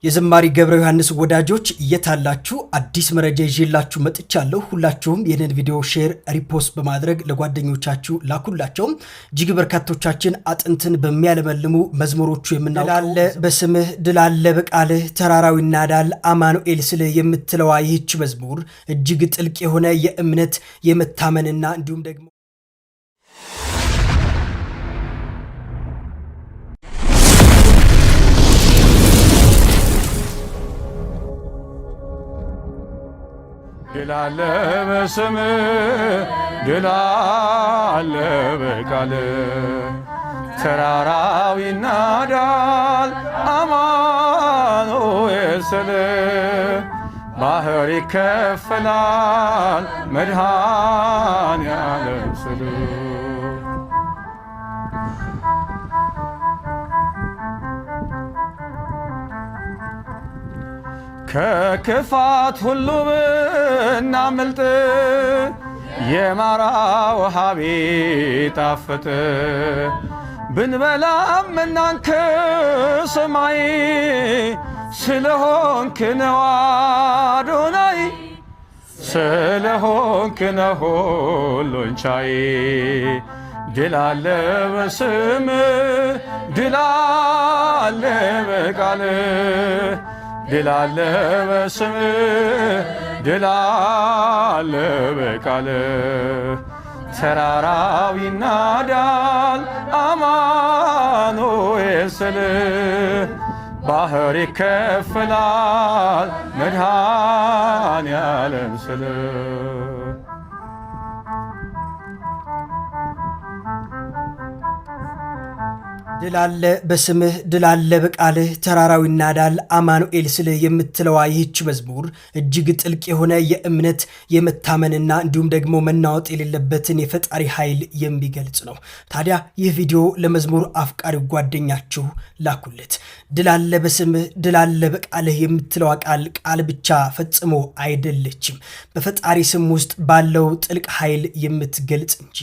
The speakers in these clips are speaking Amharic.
የዘማሪ ገብረ ዮሐንስ ወዳጆች የታላችሁ አዲስ መረጃ ይዤላችሁ መጥቻለሁ። ሁላችሁም ይህንን ቪዲዮ ሼር ሪፖስት በማድረግ ለጓደኞቻችሁ ላኩላቸው። እጅግ በርካቶቻችን አጥንትን በሚያለመልሙ መዝሙሮቹ የምናውቀው በስምህ ድል አለ በቃልህ ተራራው ይናዳል አማኑኤል ስልህ የምትለዋ ይህች መዝሙር እጅግ ጥልቅ የሆነ የእምነት የመታመንና እንዲሁም ደግሞ ድል አለ በስምህ ድል አለ በቃልህ ተራራው ይናዳል አማኑኤል ስልህ ባህር ይከፈላል መድኃኔዓለም ስልህ ከክፋት ሁሉ ብናመልጥ የማራ ውሃ ቢጣፍጥ ብንበላም እናንክ ሰማይ ስለሆንክ ነው አዶናይ ስለሆንክ ነው ሁሉን ቻይ ድል አለ በስምህ ድል አለ በቃልህ ድል አለ በስምህ ድል አለ በቃልህ ተራራው ይናዳል አማኑኤል ስልህ ባህር ይከፈላል መድኃኔዓለም ስልህ ድል አለ በስምህ ድል አለ በቃልህ ተራራው ይናዳል አማኑኤል ስልህ የምትለዋ ይህች መዝሙር እጅግ ጥልቅ የሆነ የእምነት የመታመንና እንዲሁም ደግሞ መናወጥ የሌለበትን የፈጣሪ ኃይል የሚገልጽ ነው። ታዲያ ይህ ቪዲዮ ለመዝሙር አፍቃሪ ጓደኛችሁ ላኩለት። ድል አለ በስምህ ድል አለ በቃልህ የምትለዋ ቃል ብቻ ፈጽሞ አይደለችም፣ በፈጣሪ ስም ውስጥ ባለው ጥልቅ ኃይል የምትገልጽ እንጂ።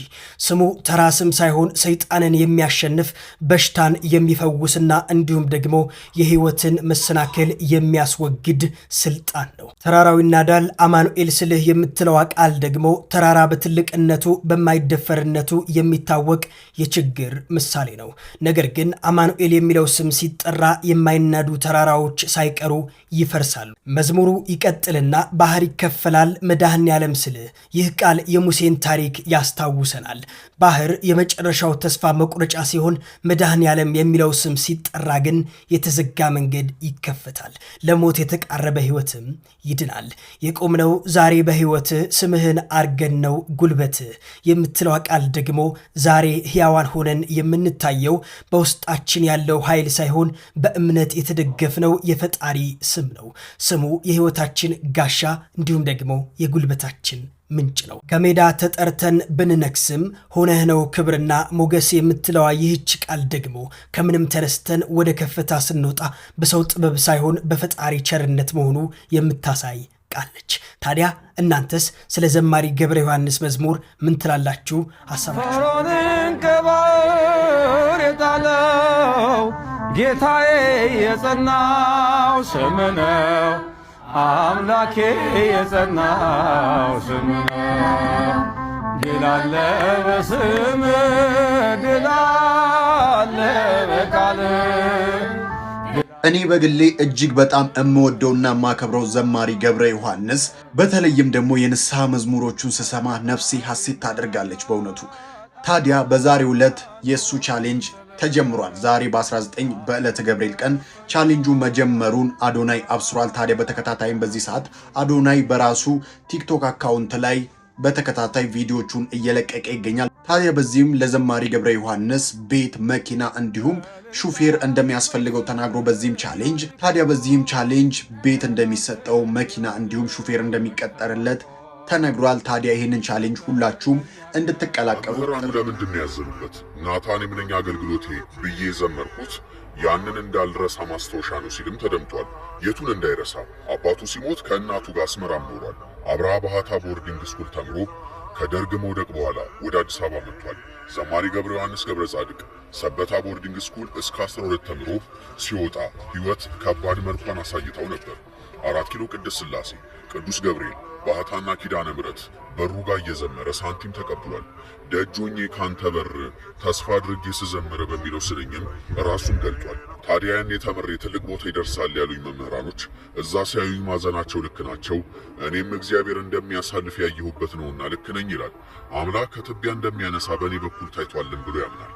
ስሙ ተራ ስም ሳይሆን ሰይጣንን የሚያሸንፍ በሽታን የሚፈውስና እንዲሁም ደግሞ የህይወትን መሰናከል የሚያስወግድ ስልጣን ነው። ተራራው ይናዳል አማኑኤል ስልህ የምትለዋ ቃል ደግሞ ተራራ በትልቅነቱ በማይደፈርነቱ የሚታወቅ የችግር ምሳሌ ነው። ነገር ግን አማኑኤል የሚለው ስም ሲጠራ የማይናዱ ተራራዎች ሳይቀሩ ይፈርሳሉ። መዝሙሩ ይቀጥልና ባህር ይከፈላል መድኃኔዓለም ስልህ። ይህ ቃል የሙሴን ታሪክ ያስታውሰናል። ባህር የመጨረሻው ተስፋ መቁረጫ ሲሆን መድኃኔዓለም የሚለው ስም ሲጠራ ግን የተዘጋ መንገድ ይከፈታል፣ ለሞት የተቃረበ ህይወትም ይድናል። የቆምነው ዛሬ በህይወት ስምህን አርገን ነው ጉልበት የምትለው ቃል ደግሞ ዛሬ ሕያዋን ሆነን የምንታየው በውስጣችን ያለው ኃይል ሳይሆን በእምነት የተደገፍነው የፈጣሪ ስም ነው። ስሙ የህይወታችን ጋሻ እንዲሁም ደግሞ የጉልበታችን ምንጭ ነው። ከሜዳ ተጠርተን ብንነክስም ሆነህ ነው ክብርና ሞገስ የምትለዋ ይህች ቃል ደግሞ ከምንም ተነስተን ወደ ከፍታ ስንወጣ በሰው ጥበብ ሳይሆን በፈጣሪ ቸርነት መሆኑ የምታሳይ ቃለች። ታዲያ እናንተስ ስለ ዘማሪ ገብረ ዮሐንስ መዝሙር ምን ትላላችሁ? ሐሳባችሁ ፈርዖንን ከባሕር የጣለው ጌታዬ የጸናው ስም ነው። አምላኬ የጸናው ስም ነው። ድል አለ በስምህ ድል አለ በቃልህ። እኔ በግሌ እጅግ በጣም እምወደውና የማከብረው ዘማሪ ገብረ ዮሐንስ በተለይም ደግሞ የንስሐ መዝሙሮቹን ስሰማ ነፍሴ ሐሴት ታደርጋለች በእውነቱ። ታዲያ በዛሬው ዕለት የሱ ቻሌንጅ ተጀምሯል። ዛሬ በ19 በዕለተ ገብርኤል ቀን ቻሌንጁ መጀመሩን አዶናይ አብስሯል። ታዲያ በተከታታይም በዚህ ሰዓት አዶናይ በራሱ ቲክቶክ አካውንት ላይ በተከታታይ ቪዲዮቹን እየለቀቀ ይገኛል። ታዲያ በዚህም ለዘማሪ ገብረ ዮሐንስ ቤት፣ መኪና እንዲሁም ሹፌር እንደሚያስፈልገው ተናግሮ በዚህም ቻሌንጅ ቤት እንደሚሰጠው መኪና እንዲሁም ሹፌር እንደሚቀጠርለት ተነግሯል። ታዲያ ይህንን ቻሌንጅ ሁላችሁም እንድትቀላቀሉ ለምንድን ነው ያዘኑበት? ናታን የምንኛ አገልግሎቴ ብዬ ዘመርኩት ያንን እንዳልረሳ ማስታወሻ ነው ሲልም ተደምጧል። የቱን እንዳይረሳ አባቱ ሲሞት ከእናቱ ጋር አስመራም ኖሯል። አብርሃ ባህታ ቦርዲንግ ስኩል ተምሮ ከደርግ መውደቅ በኋላ ወደ አዲስ አበባ መጥቷል። ዘማሪ ገብረ ዮሐንስ ገብረ ጻድቅ ሰበታ ቦርዲንግ ስኩል እስከ 12 ተምሮ ሲወጣ ሕይወት ከባድ መልኳን አሳይተው ነበር። 4 ኪሎ ቅድስት ሥላሴ፣ ቅዱስ ገብርኤል፣ ባህታና ኪዳነ ምሕረት በሩ ጋር እየዘመረ ሳንቲም ተቀብሏል። ደጆኜ ካንተ በር ተስፋ አድርጌ ስዘምር በሚለው ስንኝም ራሱን ገልጧል። ታዲያ ያኔ ተምሬ ትልቅ ቦታ ይደርሳል ያሉኝ መምህራኖች እዛ ሲያዩኝ ማዘናቸው ልክ ናቸው፣ እኔም እግዚአብሔር እንደሚያሳልፍ ያየሁበት ነውና ልክ ነኝ ይላል። አምላክ ከትቢያ እንደሚያነሳ በእኔ በኩል ታይቷልን ብሎ ያምናል።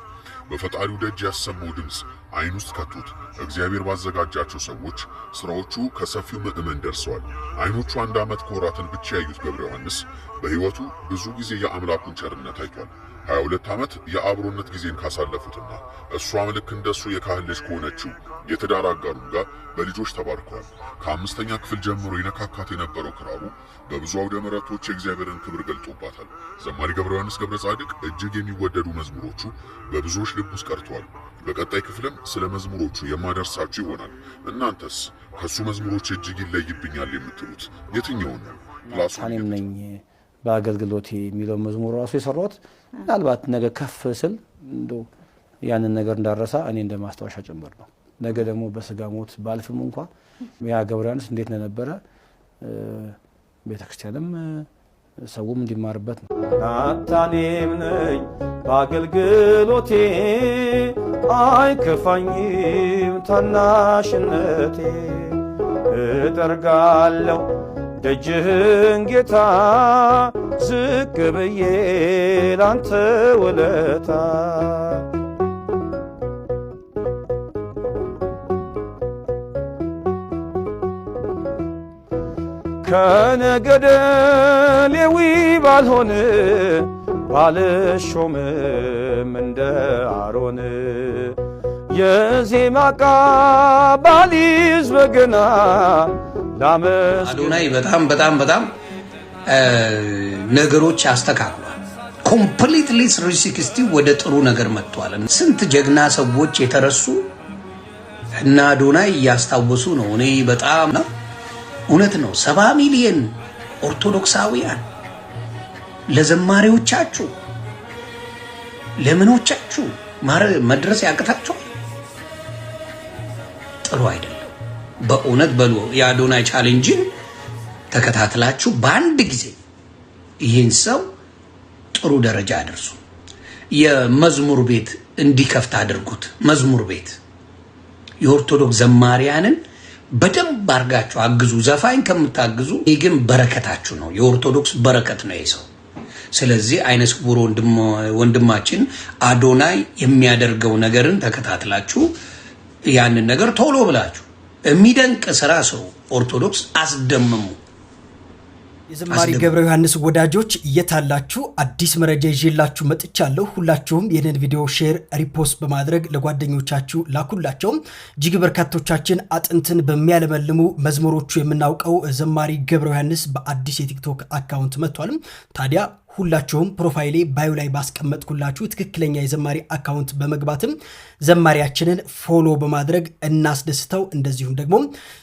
በፈጣሪው ደጅ ያሰማው ድምፅ አይን ውስጥ ከቶት እግዚአብሔር ባዘጋጃቸው ሰዎች ስራዎቹ ከሰፊው ምዕመን ደርሰዋል። አይኖቹ 1 ዓመት ከወራትን ብቻ ያዩት ገብረ ዮሐንስ በሕይወቱ ብዙ ጊዜ የአምላኩን ቸርነት አይቷል። 22 ዓመት የአብሮነት ጊዜን ካሳለፉትና እሷም ልክ እንደሱ የካህን ልጅ ከሆነችው የትዳር አጋሩም ጋር በልጆች ተባርከዋል። ከ5ኛ ክፍል ጀምሮ ይነካካት የነበረው ክራሩ በብዙ አውደ ምሕረቶች የእግዚአብሔርን ክብር ገልጦባታል። ዘማሪ ገብረ ዮሐንስ ገብረ ጻድቅ እጅግ የሚወደዱ መዝሙሮቹ በብዙዎች ልብ ውስጥ ቀርተዋል። በቀጣይ ክፍልም ስለ መዝሙሮቹ የማደርሳችሁ ይሆናል። እናንተስ ከሱ መዝሙሮች እጅግ ይለይብኛል የምትሉት የትኛውን ነው? እኔም ነኝ በአገልግሎቴ የሚለው መዝሙር ራሱ የሰራሁት ምናልባት ነገ ከፍ ስል እንደው ያንን ነገር እንዳረሳ እኔ እንደማስታወሻ ጭምር ነው። ነገ ደግሞ በስጋ ሞት ባልፍም እንኳን ያ ገብረ ዮሐንስ እንዴት እንደነበረ ቤተክርስቲያንም ሰውም እንዲማርበት ነው። ናታኔም ነኝ በአገልግሎቴ አይከፋኝም ታናሽነቴ እጠርጋለሁ ደጅህን ጌታ ዝቅ ብዬ ላንተ ውለታ ከነገደ ሌዊ ባልሆን ባልሾምም እንደ አሮን የዜማ ዕቃ ባሊዝ በገና አዶናይ በጣም ነገሮች አስተካክሏል። ኮምፕሊትሊ 360 ወደ ጥሩ ነገር መጥቷል። ስንት ጀግና ሰዎች የተረሱ እና አዶናይ እያስታወሱ ነው። እኔ በጣም ነው እውነት ነው። 70 ሚሊዮን ኦርቶዶክሳውያን ለዘማሪዎቻችሁ ለምኖቻችሁ መድረስ ያቅታቸዋል። ጥሩ አይደለም። በእውነት በሉ የአዶናይ ቻሌንጅን ተከታትላችሁ በአንድ ጊዜ ይህን ሰው ጥሩ ደረጃ አድርሱ። የመዝሙር ቤት እንዲከፍት አድርጉት። መዝሙር ቤት የኦርቶዶክስ ዘማሪያንን በደንብ አርጋችሁ አግዙ። ዘፋኝ ከምታግዙ ይግን በረከታችሁ ነው። የኦርቶዶክስ በረከት ነው ይሰው። ስለዚህ አይነ ስውር ወንድማችን አዶናይ የሚያደርገው ነገርን ተከታትላችሁ ያንን ነገር ቶሎ ብላችሁ የሚደንቅ ስራ ሰው ኦርቶዶክስ አስደምሙ። የዘማሪ ገብረ ዮሐንስ ወዳጆች የታላችሁ አዲስ መረጃ ይዤላችሁ መጥቻለሁ። ሁላችሁም ይህንን ቪዲዮ ሼር፣ ሪፖስት በማድረግ ለጓደኞቻችሁ ላኩላቸው። እጅግ በርካቶቻችን አጥንትን በሚያለመልሙ መዝሙሮቹ የምናውቀው ዘማሪ ገብረ ዮሐንስ በአዲስ የቲክቶክ አካውንት መጥቷል። ታዲያ ሁላችሁም ፕሮፋይሌ ባዮ ላይ ባስቀመጥኩላችሁ ትክክለኛ የዘማሪ አካውንት በመግባትም ዘማሪያችንን ፎሎ በማድረግ እናስደስተው፣ እንደዚሁም ደግሞ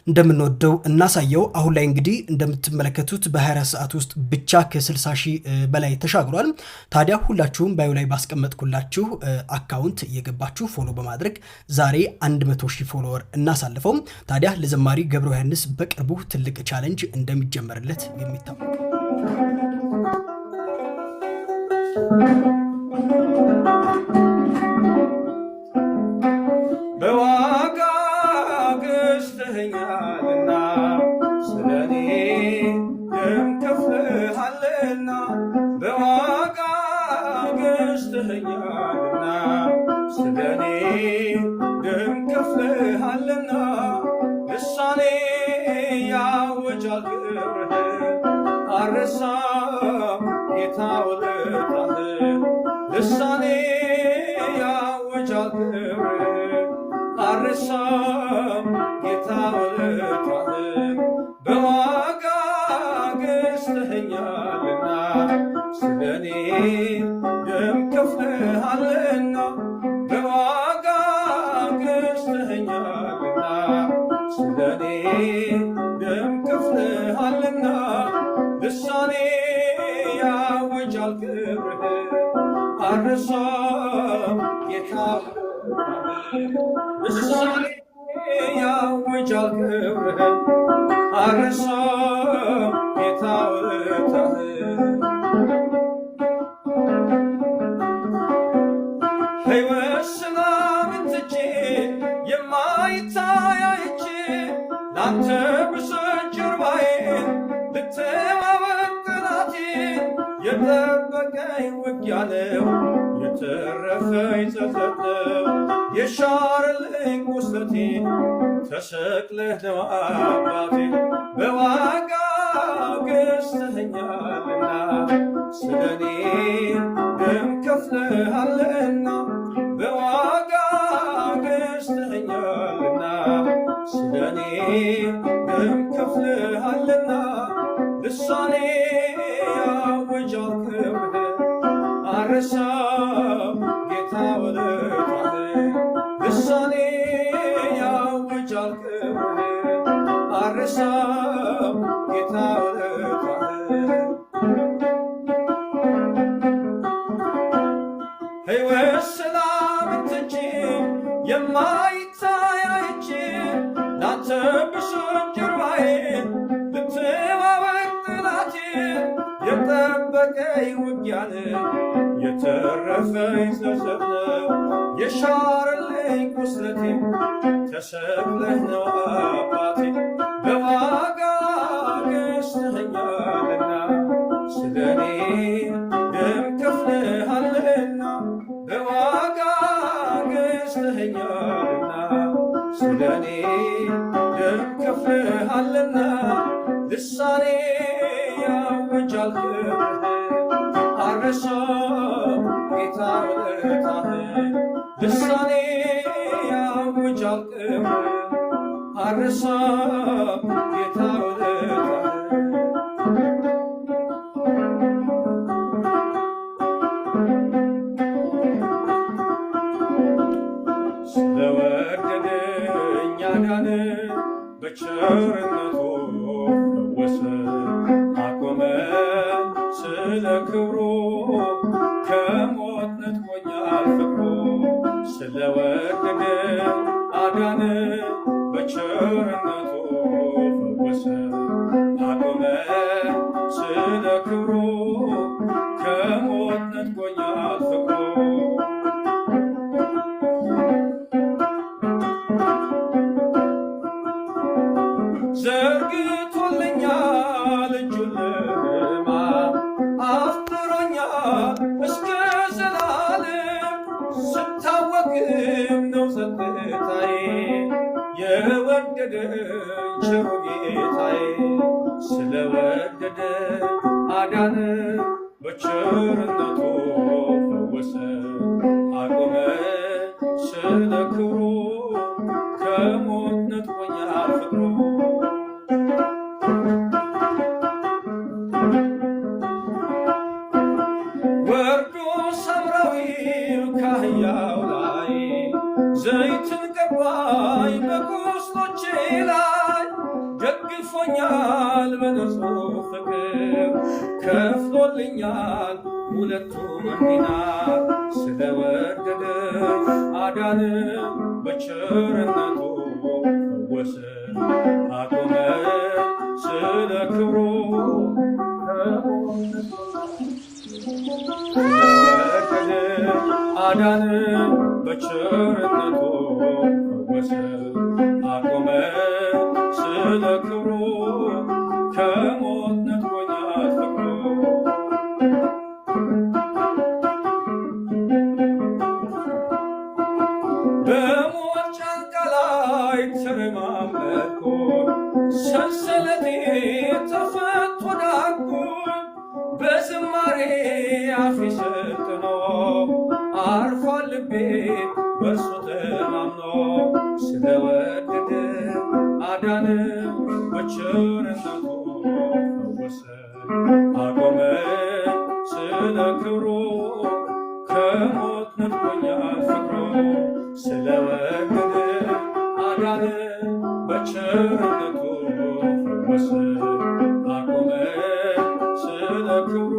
እንደምንወደው እናሳየው። አሁን ላይ እንግዲህ እንደምትመለከቱት በ24 ሰዓት ውስጥ ብቻ ከ60 ሺህ በላይ ተሻግሯል። ታዲያ ሁላችሁም ባዮ ላይ ባስቀመጥኩላችሁ አካውንት እየገባችሁ ፎሎ በማድረግ ዛሬ 100 ሺህ ፎሎወር እናሳልፈው። ታዲያ ለዘማሪ ገብረ ዮሐንስ በቅርቡ ትልቅ ቻሌንጅ እንደሚጀመርለት የሚታወቅ በዋጋ ገዝተኸኛልና ስለኔ ደም ከፍለሃልና በዋጋ ገዝተኸኛልና ስለኔ ደም ከፍለሃልና ልሳኔ ያወጃል ክብርህን አልረሳም ጌታ ውለታህን ልሳኔ ያወጃል ክብርህን አልረሳም ጌታ ውለታህን በዋጋ ገዝተኸኛልና ስለኔ ደም ከፍለሃልና በዋጋ ገዝተኸኛልና ስለኔ ደም ከፍለሃልና ልሳኔ ያወ ያውጃል ክብርህ አልረሳም ጌታ ልሳኔ ያውጃል ክብርህ አልረሳም ጌታ ውለታህን ሕይወት ሰላምን ትቼ የማይታይ አይቼ ላንተ ብሰጥ ጀርባዬን ልተማመን ጠላቴን የጠበቀኝ ውጊያ ነው የተረፈኝ ጸጸት ነው የሻረልኝ ቁስለቴን ተሰቅለህ ነው አባቴ በዋጋ ገዝተኸኛልና ስለኔ ደም ከፍለሃልና በዋጋ ገዝተኸኛልና ስለኔ ደም ከፍለሃልና ልሳኔ ያውጃል ክብርህ አልረሳም ጌታ ውለታህን ልሳኔ ያውጃል ክብርህ አልረሳም ጌታ ውለታህን ሕይወት ሰላምን ትቼ የማይታይ አይቼ ላንተ ብሰጥ ጀርባዬን ልተማመን ጠላቴን የጠበቀኝ ውጊያ ነው የተረፈኝ ጸጸት ነው የሻረልኝ ቁስለቴን ተሰቅለህ ነው አባቴ በዋጋ ገዝተኸኛልና ስለኔ ደም ከፍለሃልና በዋጋ ገዝተኸኛልና ስለኔ ደም ከፍለሃልና ልሳኔ ያውጃል ክብርህ አልረሳም ጌታ ውለታህን ልሳኔ ያውጃል ክብርህ አልረሳም ጌታ ውለታህን ስለወደደኝ አዳነኝ በቸርነቱ ፈወሰኝ አቆመኝ ስለ ክብሩ ከሞት ነጥቆኛል ፍቅሩ ስለወደደኝ አዳነኝ በቸርነቱ ፈወሰኝ አቆመኝ ስለ ክብሩ ከሞት ነጥቆኛል ፍቅሩ ዘርግቶልኛል እጁን ለሕማም አፍጥሮኛል እስከ ዘላለም ስታወቅም ነው ጸጥታዬ የወደደኝ ቸሩ ጌታዬ ስለወደደኝ አዳነኝ በቸርነቱ ፈወሰኝ አቆመኝ ስለ ክብሩ ከሞት ነጥቆኛል ፍቅሩ ወርዶ ሳምራዊው ካህያው ላይ ዘይትን ቀባኝ በቁስሎቼ ላይ ደግፎኛል በንጹህ ፍቅር ከፍሎልኛል ሁለቱን ዲናር ስለወደደኝ አዳነኝ በቸርነቱ ፈወሰኝ አቆመኝ ስለ ክብሩ ስለወደደኝ አዳነኝ በቸርነቱ ፈወሰኝ አቆመኝ ስለ ክብሩ ከሞት ነጥቆኛል ፍቅሩ በሞት ጫንቃ ላይ ተረማመድኩኝ ሰንሰለቴ ተፈቶ ዳንኩኝ በዝማሬ አፌ ሰጥኖ አርፏል ልቤ በእርሱ ተማምኖ ስለወደደኝ አዳነኝ በቸርነቱ ፈወሰኝ አቆመኝ ስለ ክብሩ ከሞት ነጥቆኛል ፍቅሩ ስለወደደኝ አዳነኝ በቸርነቱ ፈወሰኝ አቆመኝ ስለ ክብሩ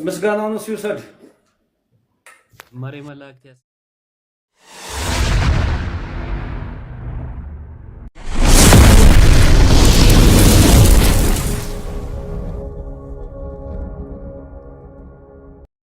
ምስጋናውን ሲውሰድ መሬ መላእክት